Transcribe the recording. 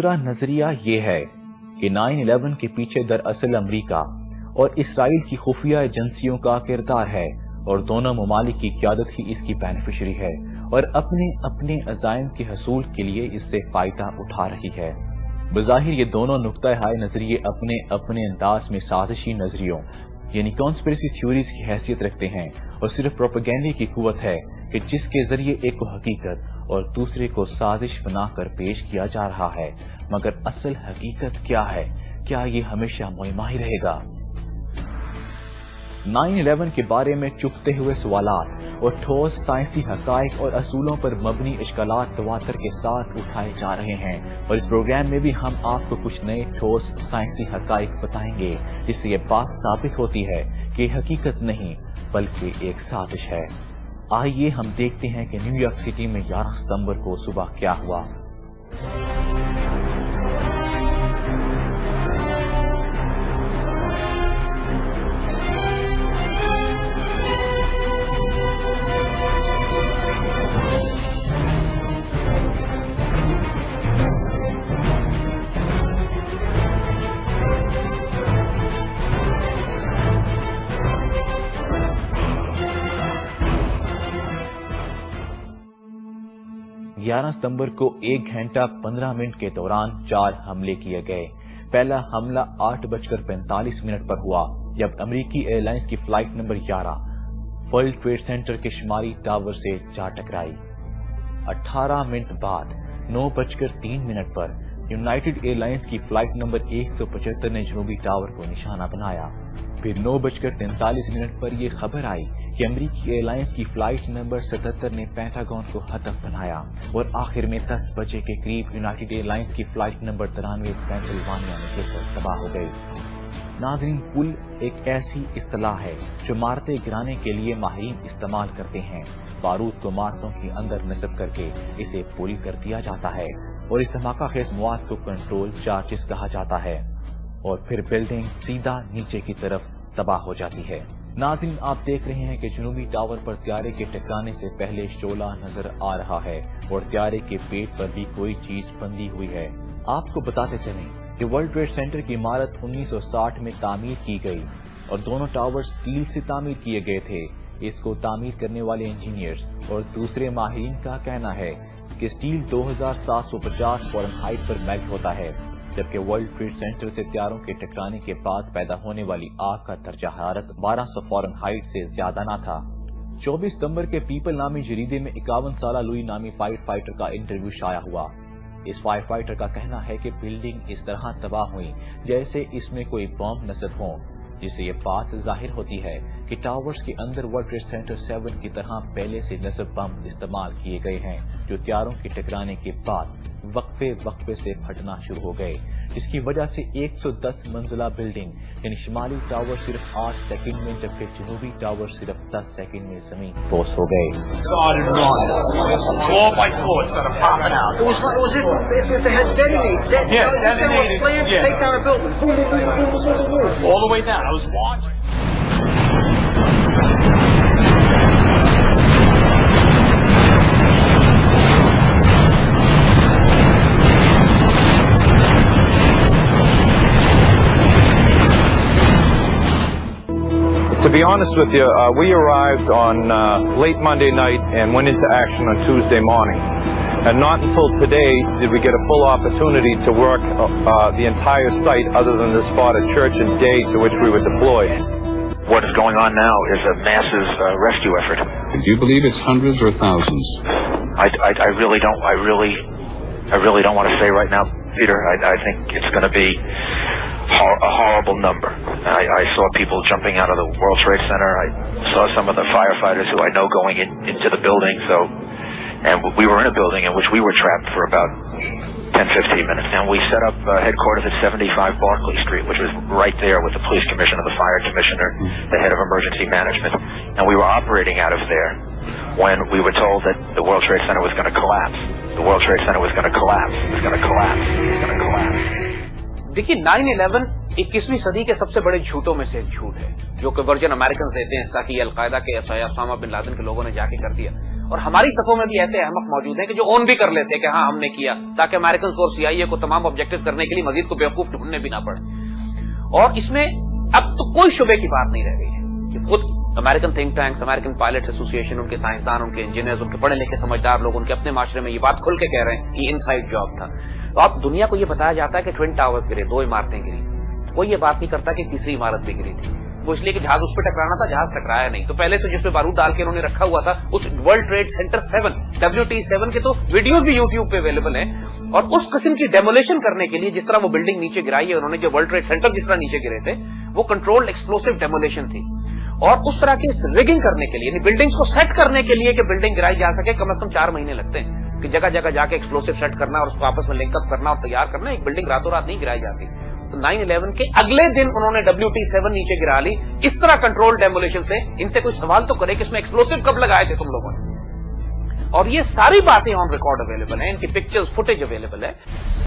دوسرا نظریہ یہ ہے کہ 9/11 کے پیچھے دراصل امریکہ اور اسرائیل کی خفیہ ایجنسیوں کا کردار ہے اور دونوں ممالک کی قیادت ہی اس کی بینیفیشری ہے اور اپنے عزائم کے حصول کے لیے اس سے فائدہ اٹھا رہی ہے۔ بظاہر یہ دونوں نقطہ ہائے نظریے اپنے انداز میں سازشی نظریوں یعنی کانسپریسی تھیوریز کی حیثیت رکھتے ہیں اور صرف پروپیگنڈے کی قوت ہے کہ جس کے ذریعے ایک کو حقیقت اور دوسرے کو سازش بنا کر پیش کیا جا رہا ہے، مگر اصل حقیقت کیا ہے؟ کیا یہ ہمیشہ معمہ ہی رہے گا؟ 9/11 کے بارے میں چپتے ہوئے سوالات اور ٹھوس سائنسی حقائق اور اصولوں پر مبنی اشکالات تواتر کے ساتھ اٹھائے جا رہے ہیں، اور اس پروگرام میں بھی ہم آپ کو کچھ نئے ٹھوس سائنسی حقائق بتائیں گے جس سے یہ بات ثابت ہوتی ہے کہ حقیقت نہیں بلکہ ایک سازش ہے۔ آئیے ہم دیکھتے ہیں کہ نیو یارک سٹی میں 11 ستمبر کو صبح کیا ہوا۔ 11 ستمبر کو 1 گھنٹہ 15 منٹ کے دوران 4 حملے کیے گئے۔ پہلا حملہ 8:45 پر ہوا جب امریکی ایئر لائنز کی flight number 11 World Trade Center کے شمالی ٹاور سے جا ٹکرائی۔ 18 منٹ بعد 9:03 پر یونائیٹڈ ایئر لائنز کی فلائٹ نمبر 175 نے جنوبی ٹاور کو نشانہ بنایا۔ پھر 9:43 پر یہ خبر آئی کہ امریکی ایئر لائنز کی فلائٹ نمبر 77 نے پینٹاگون کو ہدف بنایا، اور آخر میں 10 بجے کے قریب یونائیٹڈ ایئر لائنز کی فلائٹ نمبر 93 پینسلوانیا میں گر کر تباہ ہو گئی۔ ناظرین، پل ایک ایسی اصطلاح ہے جو عمارتیں گرانے کے لیے ماہرین استعمال کرتے ہیں۔ بارود کو عمارتوں کے اندر نصب کر کے اسے پل کر دیا جاتا ہے، اور اس دھماکہ خیز مواد کو کنٹرول چارجز کہا جاتا ہے، اور پھر بلڈنگ سیدھا نیچے کی طرف تباہ ہو جاتی ہے۔ ناظرین، آپ دیکھ رہے ہیں کہ جنوبی ٹاور پر طیارے کے ٹکرانے سے پہلے شعلہ نظر آ رہا ہے، اور طیارے کے پیٹ پر بھی کوئی چیز بندھی ہوئی ہے۔ آپ کو بتاتے چلیں کہ ورلڈ ٹریڈ سینٹر کی عمارت 1960 میں تعمیر کی گئی، اور دونوں ٹاور سٹیل سے تعمیر کیے گئے تھے۔ اس کو تعمیر کرنے والے انجینئرز اور دوسرے ماہرین کا کہنا ہے کہ سٹیل 2750 فارنہائٹ پر میلٹ ہوتا ہے، جبکہ ورلڈ ٹریڈ سینٹر سے طیاروں کے ٹکرانے کے بعد پیدا ہونے والی آگ کا درجہ حرارت 1200 فارنہائٹ سے زیادہ نہ تھا۔ 24 ستمبر کے پیپل نامی جریدے میں 51 سالہ لوئی نامی فائٹر کا انٹرویو شائع ہوا۔ اس فائٹر کا کہنا ہے کہ بلڈنگ اس طرح تباہ ہوئی جیسے اس میں کوئی بم نصب ہوں، جس سے یہ بات ظاہر ہوتی ہے کہ ٹاورز کے اندر ورلڈ ٹریڈ سینٹر 7 کی طرح پہلے سے نصب بم استعمال کیے گئے ہیں، جو طیاروں کے ٹکرانے کے بعد وقفے سے پھٹنا شروع ہو گئے، جس کی وجہ سے 110 منزلہ بلڈنگ یعنی شمالی ٹاور صرف 8 سیکنڈ میں، جبکہ جنوبی ٹاور صرف 10 سیکنڈ میں زمین بوس ہو گئے۔ To be honest with you, we arrived on late Monday night and went into action on Tuesday morning. And not until today did we get a full opportunity to work the entire site other than this spot at Church and Day to which we were deployed. What is going on now is a massive rescue effort. Do you believe it's hundreds or thousands? I really don't want to say right now, Peter. I think it's going to be a horrible number. I saw people jumping out of the World Trade Center. I saw some of the firefighters who I know going into the building. And we were in a building in which we were trapped for about 10-15 minutes. And we set up headquarters at 75 Barclay Street, which was right there with the police commissioner, the fire commissioner, the head of emergency management. And we were operating out of there when we were told that the World Trade Center was going to collapse. The World Trade Center was going to collapse. It was going to collapse. It was going to collapse. دیکھیے 9/11 21ویں صدی کے سب سے بڑے جھوٹوں میں سے ایک جھوٹ ہے، جو کہ ورجن امریکنز دیتے ہیں اس کا کہ یہ القاعدہ کے اسامہ بن لادن کے لوگوں نے جا کے کر دیا، اور ہماری صفوں میں بھی ایسے احمق موجود ہیں کہ جو اون بھی کر لیتے ہیں کہ ہاں ہم نے کیا، تاکہ امریکن اور سی آئی اے کو تمام آبجیکٹو کرنے کے لیے مزید کو بیوقوف ڈھونڈنے بھی نہ پڑے۔ اور اس میں اب تو کوئی شبے کی بات نہیں رہ گئی ہے کہ خود American think tanks, American pilot ایسوسی ایشن، ان کے سائنسدان، ان کے انجینئرز، ان کے پڑھے لکھے سمجھدار لوگ ان کے اپنے معاشرے میں یہ بات کھل کے کہہ رہے ہیں کہ ان سائڈ جاب تھا۔ تو اب دنیا کو یہ بتایا جاتا ہے کہ ٹوئن ٹاورز گرے، 2 عمارتیں گری، کوئی یہ بات نہیں کرتا کہ تیسری عمارت بھی گری تھی۔ وہ اس لیے کہ جہاز اس پہ ٹکرانا تھا، جہاز ٹکرایا نہیں، تو پہلے سے جس پہ بارود ڈال کے انہوں نے رکھا ہوا تھا اس ورلڈ ٹریڈ سینٹر 7 WT7 کے تو ویڈیوز بھی یوٹیوب پہ اویلیبل ہیں۔ اور اس قسم کی ڈیمولیشن کرنے کے لیے جس طرح وہ بلڈنگ نیچے گرائی ہے انہوں نے، جو ورلڈ ٹریڈ سینٹر جس طرح نیچے گرے تھے، وہ کنٹرولڈ ایکسپلوسیو ڈیمولیشن تھی۔ اور اس طرح کی ریگنگ کرنے کے لیے، یعنی بلڈنگز کو سیٹ کرنے کے لیے کہ بلڈنگ گرائی جا سکے، کم از کم 4 مہینے لگتے ہیں کہ جگہ جگہ جا کے ایکسپلوسیو سیٹ کرنا اور اس کو آپس میں لنک اپ کرنا اور تیار کرنا۔ ایک بلڈنگ راتوں رات نہیں گرائی جاتی۔ تو 9/11 کے اگلے دن انہوں نے WT7 نیچے گرا لی اس طرح کنٹرول ڈیمولیشن سے۔ ان سے کوئی سوال تو کرے کہ اس میں ایکسپلوسیو کب لگائے تھے تم لوگوں نے؟ اور یہ ساری باتیں آن ریکارڈ اویلیبل ہیں، ان کی پکچرز، فوٹیج اویلیبل ہے۔